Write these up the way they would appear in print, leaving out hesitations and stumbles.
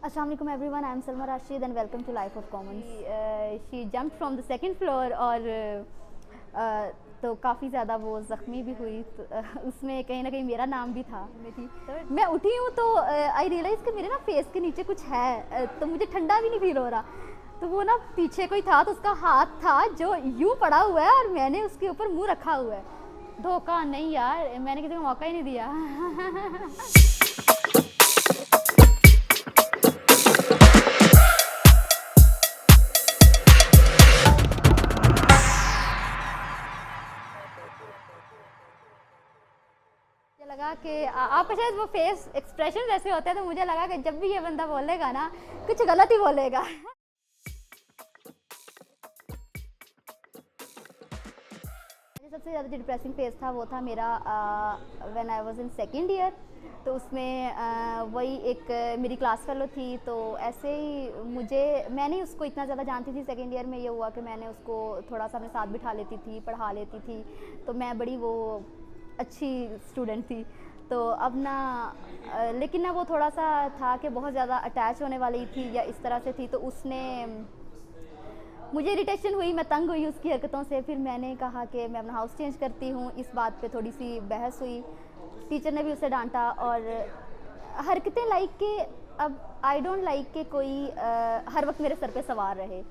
Assalamu alaikum everyone, I am Salma Rashid and welcome to Life of Commons. She jumped from the second floor और तो काफ़ी ज़्यादा वो ज़ख्मी भी हुई तो उसमें कहीं ना कहीं मेरा नाम भी था। मैं उठी हूँ तो आई रियलाइज़ कि मेरे ना फेस के नीचे कुछ है, तो मुझे ठंडा भी नहीं फील हो रहा। तो वो ना पीछे कोई था तो उसका हाथ था जो यूँ पड़ा हुआ है और मैंने उसके ऊपर मुँह रखा हुआ है। धोखा नहीं यार, मैंने किसी को मौका ही नहीं दिया। मुझे लगा कि आपका शायद वो फेस एक्सप्रेशन ऐसे होते हैं, तो मुझे लगा कि जब भी ये बंदा बोलेगा ना कुछ गलत ही बोलेगा। सबसे ज़्यादा जो डिप्रेसिंग फेज था वो था मेरा when I was in second year. तो उसमें वही एक मेरी क्लास फेलो थी, तो ऐसे ही मैंने उसको इतना ज़्यादा जानती थी। सेकेंड ईयर में ये हुआ कि मैंने उसको थोड़ा सा अपने साथ बिठा लेती थी, पढ़ा लेती थी, तो मैं बड़ी वो अच्छी स्टूडेंट थी। तो अब ना लेकिन ना वो थोड़ा सा था कि बहुत ज़्यादा अटैच होने वाली थी या इस तरह से थी, तो उसने मुझे इरिटेशन हुई, मैं तंग हुई उसकी हरकतों से। फिर मैंने कहा कि मैं अपना हाउस चेंज करती हूँ। इस बात पे थोड़ी सी बहस हुई, टीचर ने भी उसे डांटा और हरकतें लाइक कि अब आई डोंट लाइक कि कोई हर वक्त मेरे सर पे सवार रहे।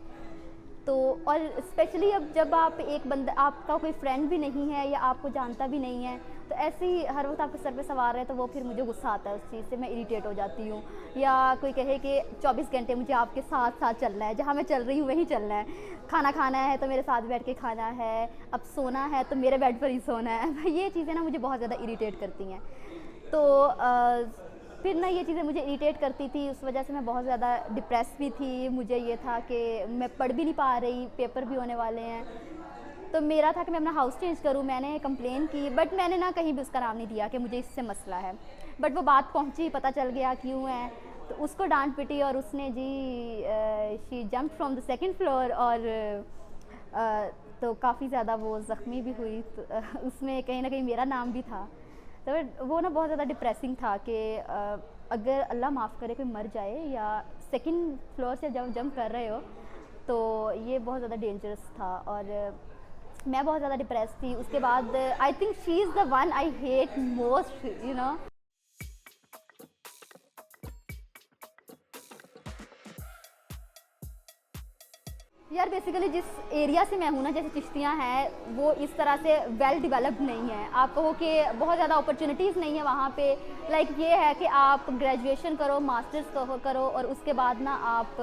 तो और स्पेशली अब जब आप एक बंदा, आपका कोई फ्रेंड भी नहीं है या आपको जानता भी नहीं है, तो ऐसे ही हर वक्त आपके सर पे सवार है, तो वो फिर मुझे गुस्सा आता है उस चीज़ से, मैं इरिटेट हो जाती हूँ। या कोई कहे कि 24 घंटे मुझे आपके साथ साथ चलना है, जहाँ मैं चल रही हूँ वहीं चलना है, खाना खाना है तो मेरे साथ बैठ के खाना है, अब सोना है तो मेरे बेड पर ही सोना है। ये चीज़ें ना मुझे बहुत ज़्यादा इरिटेट करती हैं। तो फिर ना ये चीज़ें मुझे इरिटेट करती थी, उस वजह से मैं बहुत ज़्यादा डिप्रेस भी थी। मुझे ये था कि मैं पढ़ भी नहीं पा रही, पेपर भी होने वाले हैं, तो मेरा था कि मैं अपना हाउस चेंज करूं। मैंने कंप्लेन की, बट मैंने ना कहीं भी उसका नाम नहीं दिया कि मुझे इससे मसला है। बट वो बात पहुंची, पता चल गया क्यों है, तो उसको डांट पिटी और उसने जी she jump from the second floor और तो काफ़ी ज़्यादा वो ज़ख्मी भी हुई तो उसमें कहीं ना कहीं मेरा नाम भी था। तो वो ना बहुत ज़्यादा डिप्रेसिंग था कि अगर अल्लाह माफ़ करे कोई मर जाए या सेकंड फ्लोर से जब जंप कर रहे हो, तो ये बहुत ज़्यादा डेंजरस था और मैं बहुत ज़्यादा डिप्रेस थी। उसके बाद I think she is the one I hate most, you know. यार बेसिकली जिस एरिया से मैं हूँ ना, जैसे चिश्तियाँ हैं, वो इस तरह से वेल डिवेलप्ड नहीं है। आप कहो कि बहुत ज़्यादा अपॉर्चुनिटीज़ नहीं है वहाँ पे। लाइक ये है कि आप ग्रेजुएशन करो, मास्टर्स करो और उसके बाद ना आप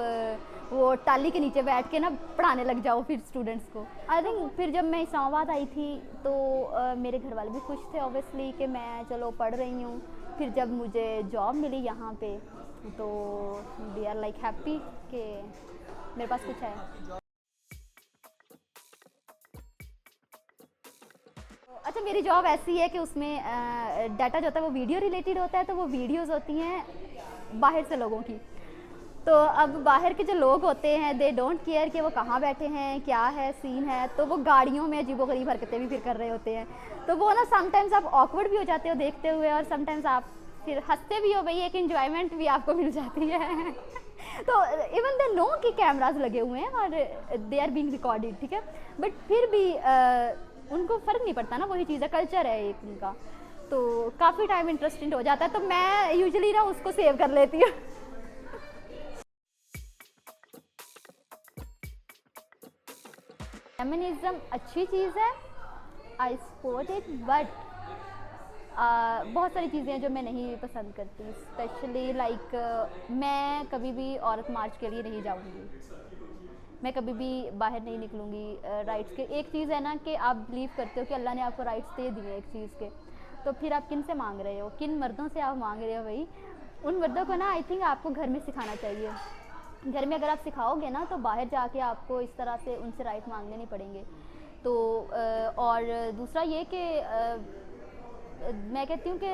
वो टाली के नीचे बैठ के ना पढ़ाने लग जाओ फिर स्टूडेंट्स को। आई थिंक फिर जब मैं इस्लामाबाद आई थी तो मेरे घर वाले भी खुश थे ऑब्वियसली कि मैं चलो पढ़ रही हूँ। फिर जब मुझे जॉब मिली यहाँ पे तो दे आर लाइक हैप्पी कि मेरे पास कुछ है। अच्छा, मेरी जॉब ऐसी है कि उसमें डाटा जो होता है वो वीडियो रिलेटेड होता है, तो वो वीडियोस होती हैं बाहर से लोगों की। तो अब बाहर के जो लोग होते हैं दे डोंट केयर कि वो कहाँ बैठे हैं, क्या है सीन है, तो वो गाड़ियों में अजीबोगरीब हरकतें भी फिर कर रहे होते हैं। तो वो ना समटाइम्स आप ऑकवर्ड भी हो जाते हो देखते हुए और समटाइम्स आप फिर हंसते भी हो, भाई एक इन्जॉयमेंट भी आपको मिल जाती है। तो इवन दे नो कि कैमराज लगे हुए हैं और दे आर बीइंग रिकॉर्डेड, ठीक है, बट फिर भी उनको फ़र्क नहीं पड़ता ना, वही चीज़ है, कल्चर है एक उनका। तो काफ़ी टाइम इंटरेस्टिंग हो जाता है, तो मैं यूजुअली ना उसको सेव कर लेती हूँ। फेमिनिज्म अच्छी चीज़ है, आई सपोर्ट इट, बट बहुत सारी चीज़ें हैं जो मैं नहीं पसंद करती। स्पेशली लाइक मैं कभी भी औरत मार्च के लिए नहीं जाऊँगी, मैं कभी भी बाहर नहीं निकलूँगी राइट्स के। एक चीज़ है ना कि आप बिलीव करते हो कि अल्लाह ने आपको राइट्स दे दिए एक चीज़ के, तो फिर आप किन से मांग रहे हो, किन मर्दों से आप मांग रहे हो? भाई उन मर्दों को ना आई थिंक आपको घर में सिखाना चाहिए। घर में अगर आप सिखाओगे ना तो बाहर जाके आपको इस तरह से उनसे राइट मांगने नहीं पड़ेंगे। तो और दूसरा ये कि मैं कहती हूँ कि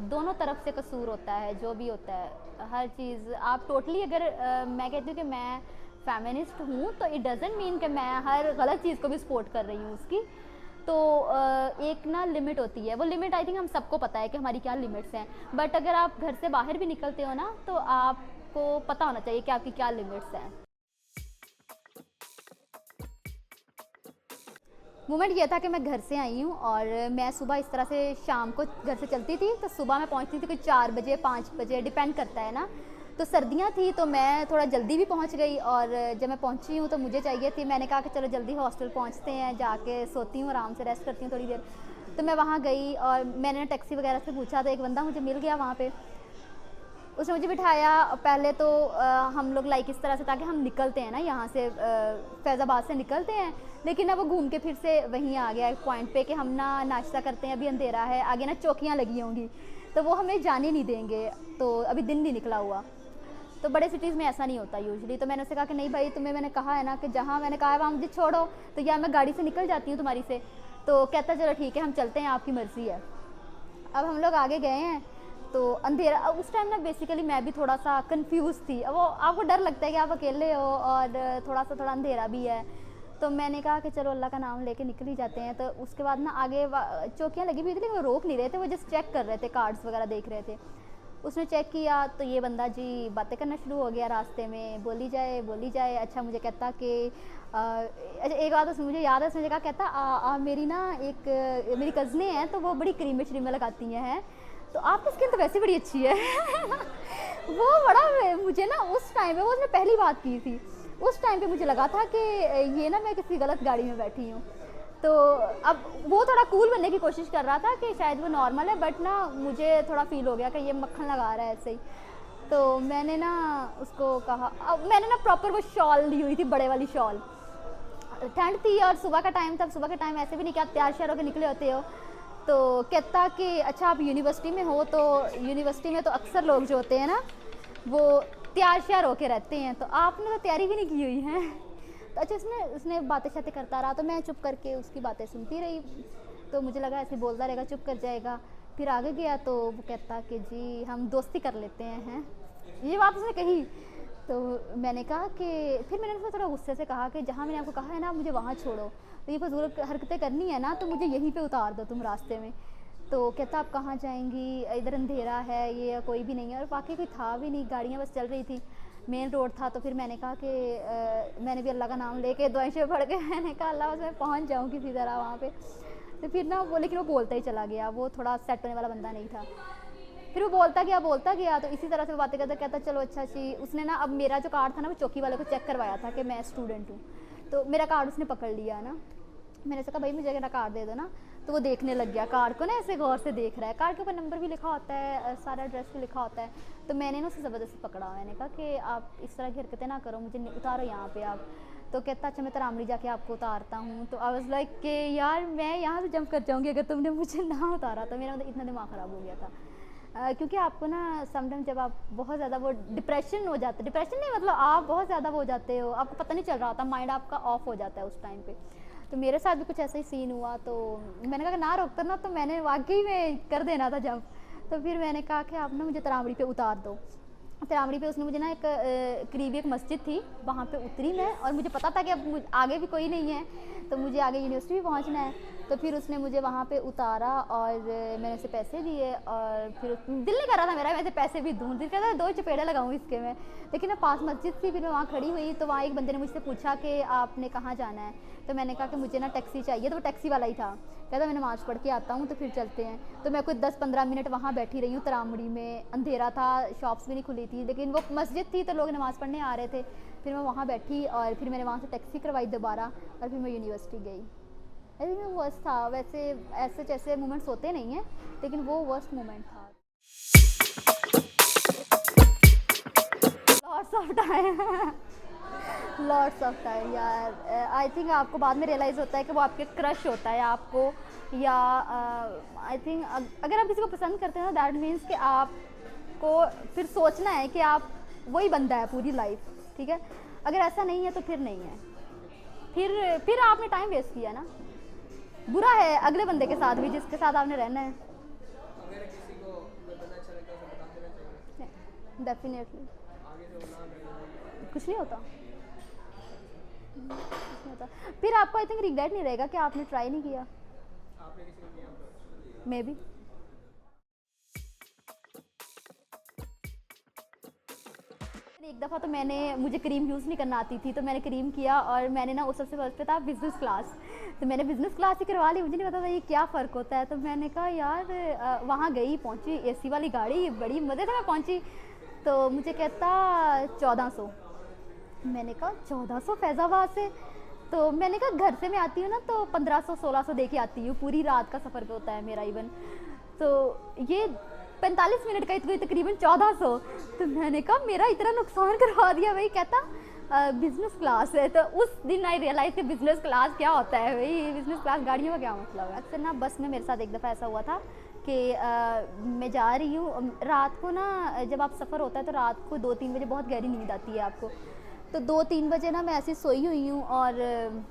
दोनों तरफ से कसूर होता है, जो भी होता है हर चीज़ आप टोटली अगर मैं कहती हूँ कि मैं फेमिनिस्ट हूँ तो इट डजेंट मीन कि मैं हर गलत चीज़ को भी सपोर्ट कर रही हूँ उसकी। तो एक ना लिमिट होती है, वो लिमिट आई थिंक हम सबको पता है कि हमारी क्या लिमिट्स हैं। बट अगर आप घर से बाहर भी निकलते हो ना तो आप आपको पता होना चाहिए कि आपकी क्या लिमिट्स हैं। मोमेंट ये था कि मैं घर से आई हूँ और मैं सुबह इस तरह से शाम को घर से चलती थी, तो सुबह मैं पहुँचती थी कोई 4 बजे 5 बजे, डिपेंड करता है ना। तो सर्दियाँ थी तो मैं थोड़ा जल्दी भी पहुँच गई, और जब मैं पहुँची हूँ तो मुझे चाहिए थी, मैंने कहा कि चलो जल्दी हॉस्टल पहुँचते हैं, जाके सोती हूँ, आराम से रेस्ट करती हूँ थोड़ी देर। तो मैं वहाँ गई और मैंने टैक्सी वगैरह से पूछा, तो एक बंदा मुझे मिल गया वहाँ पे। उसने मुझे बिठाया। पहले तो हम लोग लाइक इस तरह से था कि हम निकलते हैं ना यहाँ से, फैज़ाबाद से निकलते हैं, लेकिन अब वो घूम के फिर से वहीं आ गया एक पॉइंट पे कि हम ना नाश्ता करते हैं, अभी अंधेरा है, आगे ना चौकियाँ लगी होंगी तो वो हमें जाने नहीं देंगे, तो अभी दिन नहीं निकला हुआ। तो बड़े सिटीज़ में ऐसा नहीं होता यूजुअली। तो मैंने उससे कहा कि नहीं भाई, तुम्हें मैंने कहा है ना कि जहाँ मैंने कहा है वहाँ मुझे छोड़ो, तो या मैं गाड़ी से निकल जाती हूँ तुम्हारी से। तो कहता चलो ठीक है, हम चलते हैं, आपकी मर्ज़ी है। अब हम लोग आगे गए हैं तो अंधेरा, उस टाइम ना बेसिकली मैं भी थोड़ा सा कंफ्यूज थी। वो आपको डर लगता है कि आप अकेले हो और थोड़ा अंधेरा भी है। तो मैंने कहा कि चलो अल्लाह का नाम लेके निकल ही जाते हैं। तो उसके बाद ना आगे चौकियाँ लगी हुई थी, लेकिन वो रोक नहीं रहे थे, वो जस्ट चेक कर रहे थे, कार्ड्स वगैरह देख रहे थे। उसने चेक किया तो ये बंदा जी बातें करना शुरू हो गया रास्ते में, बोली जाए। अच्छा मुझे कहता कि अच्छा एक बात मुझे याद है, उसने कहा, कहता मेरी ना एक मेरी कज़नें हैं तो वो बड़ी क्रीमें श्रीमें लगाती हैं, तो आपकी स्किन तो वैसे बड़ी अच्छी है। वो बड़ा मुझे ना उस टाइम पे, वो उसने पहली बात की थी, उस टाइम पे मुझे लगा था कि ये ना मैं किसी गलत गाड़ी में बैठी हूँ। तो अब वो थोड़ा कूल बनने की कोशिश कर रहा था कि शायद वो नॉर्मल है, बट ना मुझे थोड़ा फील हो गया कि ये मक्खन लगा रहा है ऐसे ही। तो मैंने ना उसको कहा, अब मैंने ना प्रॉपर वो शॉल ली हुई थी, बड़े वाली शॉल, ठंड थी और सुबह का टाइम था। सुबह के टाइम ऐसे भी नहीं कि आप तैयार श्यार होकर निकले होते हो। तो कहता कि अच्छा आप यूनिवर्सिटी में हो, तो यूनिवर्सिटी में तो अक्सर लोग जो होते हैं ना वो तैयार श्यार होके रहते हैं, तो आपने तो तैयारी भी नहीं की हुई है। तो अच्छा उसने बातें शातें करता रहा, तो मैं चुप करके उसकी बातें सुनती रही। तो मुझे लगा ऐसे बोलता रहेगा, चुप कर जाएगा। फिर आगे गया तो वो कहता कि जी हम दोस्ती कर लेते हैं, ये बात उसने कही। तो मैंने कहा कि फिर मैंने उसको थोड़ा गुस्से से कहा कि जहाँ मैंने आपको कहा है ना मुझे वहाँ छोड़ो, तो ये फजूल हरकतें करनी है ना तो मुझे यहीं पे उतार दो तुम रास्ते में। तो कहता आप कहाँ जाएंगी, इधर अंधेरा है, ये कोई भी नहीं है, और बाकी कोई था भी नहीं, गाड़ियाँ बस चल रही थी, मेन रोड था। तो फिर मैंने कहा कि मैंने भी अल्लाह का नाम लेके दुआएं से पढ़ के मैंने कहा अल्लाह बस मैं पहुँच जाऊँ किसी तरह वहाँ पे। तो फिर ना वो, लेकिन वो बोलता ही चला गया, वो थोड़ा सेट होने वाला बंदा नहीं था। फिर वो बोलता गया, तो इसी तरह से वो बातें करता कहता चलो अच्छा जी। उसने ना अब मेरा जो कार्ड था ना वो चौकी वाले को चेक करवाया था कि मैं स्टूडेंट हूँ, तो मेरा कार्ड उसने पकड़ लिया ना। मैंने कहा भाई मुझे मेरा कार्ड दे दो ना। तो वो देखने लग गया कार्ड को ना, ऐसे गौर से देख रहा है, कार्ड के ऊपर नंबर भी लिखा होता है, सारा एड्रेस भी लिखा होता है। तो मैंने ना उसे ज़बरदस्ती पकड़ा, मैंने कहा कि आप इस तरह की हरकतें ना करो, मुझे उतारो यहाँ पे आप। तो कहता अच्छा मैं तरामड़ी जाके आपको उतारता हूँ। तो आई वाज लाइक कि यार मैं यहाँ से जंप कर जाऊँगी अगर तुमने मुझे ना उतारा। तो मेरा इतना दिमाग ख़राब हो गया था। क्योंकि आपको ना समटाइम जब आप बहुत ज़्यादा वो डिप्रेशन हो जाता है, डिप्रेशन नहीं मतलब आप बहुत ज़्यादा वो हो जाते हो, आपको पता नहीं चल रहा होता, माइंड आपका ऑफ हो जाता है उस टाइम पे। तो मेरे साथ भी कुछ ऐसा ही सीन हुआ। तो मैंने कहा कि ना रोकता ना तो मैंने वाकई में कर देना था जंप। तो फिर मैंने कहा कि आप ना मुझे तरावड़ी पे उतार दो। तरावड़ी पे उसने मुझे ना एक करीबी एक मस्जिद थी, वहाँ पे उतरी मैं, और मुझे पता था कि अब आगे भी कोई नहीं है, तो मुझे आगे यूनिवर्सिटी भी पहुँचना है। तो फिर उसने मुझे वहाँ पे उतारा और मैंने उसे पैसे दिए, और फिर दिल नहीं कर रहा था मेरा वैसे पैसे भी दूँ, दिल कर रहा था दो चपेड़े लगाऊँ इसके में, लेकिन ना पास मस्जिद थी। फिर मैं वहाँ खड़ी हुई तो वहाँ एक बंदे ने मुझसे पूछा कि आपने कहाँ जाना है। तो मैंने कहा कि मुझे ना टैक्सी चाहिए, तो वो टैक्सी वाला ही था। कहता मैं नमाज़ पढ़ के आता हूँ तो फिर चलते हैं। तो मैं कुछ 10-15 मिनट वहाँ बैठी रही हूँ तरामड़ी में, अंधेरा था, शॉप्स भी नहीं खुली थी, लेकिन वो मस्जिद थी तो लोग नमाज़ पढ़ने आ रहे थे। फिर मैं वहाँ बैठी और फिर मैंने वहाँ से टैक्सी करवाई दोबारा, और फिर मैं यूनिवर्सिटी गई। आई थिंक वो वर्स्ट था। वैसे ऐसे जैसे मोमेंट्स होते नहीं हैं, लेकिन वो वर्स्ट मोमेंट था। लॉट्स ऑफ टाइम यार। आई थिंक आपको बाद में रियलाइज़ होता है कि वो आपके क्रश होता है आपको, या आई थिंक अगर आप किसी को पसंद करते हैं ना दैट मीन्स कि आपको फिर सोचना है कि आप वही बंदा है पूरी लाइफ, ठीक है। अगर ऐसा नहीं है तो फिर नहीं है, फिर आपने टाइम वेस्ट किया ना। बुरा है अगले बंदे के साथ भी जिसके साथ आपने रहना है। अगर किसी को बंदा अच्छा लगता है उसे बता देना चाहिए, डेफिनेटली आगे से वो ना करे। कुछ नहीं होता, कुछ नहीं होता। फिर आपको आई थिंक रिग्रेट नहीं रहेगा कि आपने ट्राई नहीं किया, आपने किसी को किया तो मे बी। एक दफ़ा तो मुझे क्रीम यूज़ नहीं करना आती थी, तो मैंने क्रीम किया और मैंने ना उस सबसे फर्स्ट पे था बिज़नेस क्लास, तो मैंने बिज़नेस क्लास ही करवा ली। मुझे नहीं पता था ये क्या फ़र्क होता है, तो मैंने कहा यार वहाँ गई, पहुँची एसी वाली गाड़ी, बड़ी मज़े से मैं पहुँची। तो मुझे कहता 1400। मैंने कहा 1400 फैज़ाबाद से? तो मैंने कहा घर से मैं आती हूँ ना तो 1500-1600 दे के आती हूँ, पूरी रात का सफ़र होता है मेरा इवन। तो ये 45 मिनट का इतना तकरीबन 1400। तो मैंने कहा मेरा इतना नुकसान करवा दिया भाई। कहता बिज़नेस क्लास है। तो उस दिन आई रियलाइज़ कि बिज़नेस क्लास क्या होता है भाई, बिज़नेस क्लास गाड़ियों का क्या मतलब है। अक्सर ना बस में मेरे साथ एक दफ़ा ऐसा हुआ था कि मैं जा रही हूँ रात को ना, जब आप सफ़र होता है तो रात को 2-3 बजे बहुत गहरी नींद आती है आपको। तो 2-3 बजे ना मैं ऐसी सोई हुई हूँ और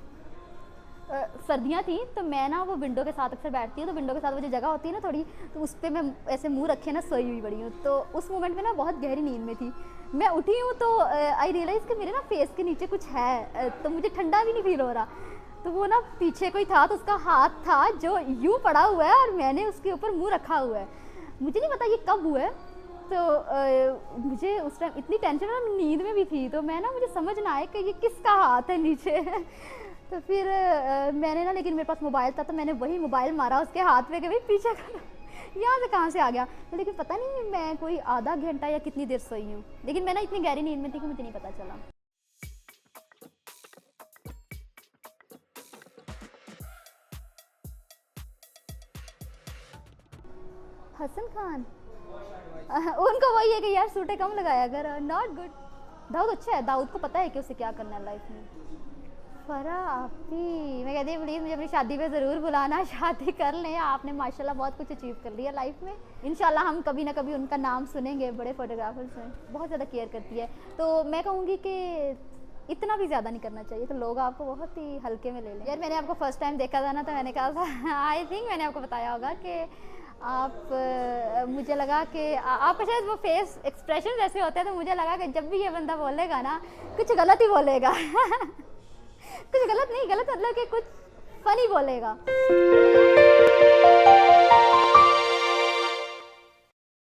सर्दियाँ थी, तो मैं ना वो विंडो के साथ अक्सर बैठती हूँ, तो विंडो के साथ वो जो जगह होती है ना थोड़ी, तो उस पर मैं ऐसे मुंह रखे ना सोई हुई पड़ी हूँ। तो उस मोमेंट में ना बहुत गहरी नींद में थी, मैं उठी हूँ तो आई रियलाइज़ कि मेरे ना फेस के नीचे कुछ है, तो मुझे ठंडा भी नहीं फील हो रहा। तो वो ना पीछे कोई था, तो उसका हाथ था जो यूँ पड़ा हुआ है और मैंने उसके ऊपर मुँह रखा हुआ है। मुझे नहीं पता ये कब हुआ है। तो मुझे उस टाइम इतनी टेंशन और नींद में भी थी, तो मैं ना मुझे समझ ना आए कि ये किसका हाथ है नीचे। तो फिर मैंने ना, लेकिन मेरे पास मोबाइल था तो मैंने वही मोबाइल मारा उसके हाथ पे कि भाई पीछे करो, यहाँ से कहाँ से आ गया। तो लेकिन पता नहीं मैं कोई आधा घंटा या कितनी देर सोई हूँ, लेकिन मैं ना इतनी गहरी नींद में थी कि मुझे नहीं पता चला। हसन खान उनको वही है कि यार सूटें कम लगाया कर, नॉट गुड। दाऊद अच्छा है, दाऊद को पता है कि उसे क्या करना है लाइफ में। फरा आपी, मैं कहती हूँ प्लीज़ मुझे अपनी शादी पे ज़रूर बुलाना, शादी कर लें। आपने माशाल्लाह बहुत कुछ अचीव कर लिया लाइफ में। इंशाल्लाह हम कभी ना कभी उनका नाम सुनेंगे, बड़े फोटोग्राफर्स हैं, बहुत ज़्यादा केयर करती है। तो मैं कहूँगी कि इतना भी ज़्यादा नहीं करना चाहिए, तो लोग आपको बहुत ही हल्के में ले लें। यार मैंने आपको फ़र्स्ट टाइम देखा था ना, तो मैंने कहा था आई थिंक मैंने आपको बताया होगा कि आप मुझे लगा कि आपका शायद वो फेस एक्सप्रेशन ऐसे होते हैं, तो मुझे लगा कि जब भी ये बंदा बोलेगा ना कुछ गलत ही बोलेगा। कुछ गलत नहीं, गलत मतलब कि कुछ फ़नी बोलेगा।